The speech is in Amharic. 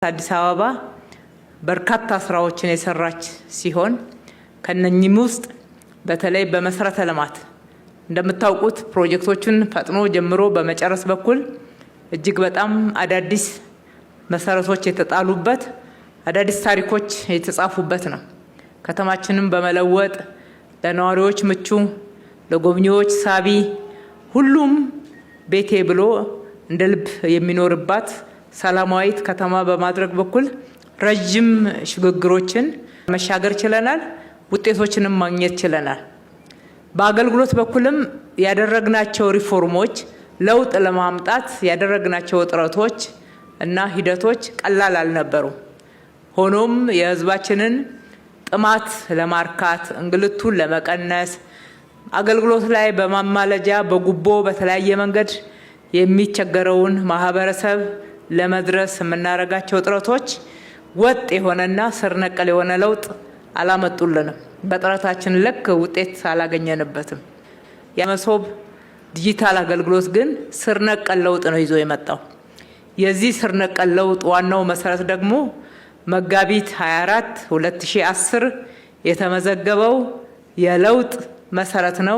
አዲስ አበባ በርካታ ስራዎችን የሰራች ሲሆን ከነኚህም ውስጥ በተለይ በመሰረተ ልማት እንደምታውቁት ፕሮጀክቶችን ፈጥኖ ጀምሮ በመጨረስ በኩል እጅግ በጣም አዳዲስ መሰረቶች የተጣሉበት አዳዲስ ታሪኮች የተጻፉበት ነው። ከተማችንን በመለወጥ ለነዋሪዎች ምቹ፣ ለጎብኚዎች ሳቢ፣ ሁሉም ቤቴ ብሎ እንደ ልብ የሚኖርባት ሰላማዊት ከተማ በማድረግ በኩል ረጅም ሽግግሮችን መሻገር ችለናል። ውጤቶችንም ማግኘት ችለናል። በአገልግሎት በኩልም ያደረግናቸው ሪፎርሞች ለውጥ ለማምጣት ያደረግናቸው ጥረቶች እና ሂደቶች ቀላል አልነበሩም። ሆኖም የህዝባችንን ጥማት ለማርካት እንግልቱን ለመቀነስ አገልግሎት ላይ በማማለጃ በጉቦ በተለያየ መንገድ የሚቸገረውን ማህበረሰብ ለመድረስ የምናደርጋቸው ጥረቶች ወጥ የሆነና ስር ነቀል የሆነ ለውጥ አላመጡልንም። በጥረታችን ልክ ውጤት አላገኘንበትም። የመሶብ ዲጂታል አገልግሎት ግን ስር ነቀል ለውጥ ነው ይዞ የመጣው። የዚህ ስር ነቀል ለውጥ ዋናው መሰረት ደግሞ መጋቢት 24 2010 የተመዘገበው የለውጥ መሰረት ነው።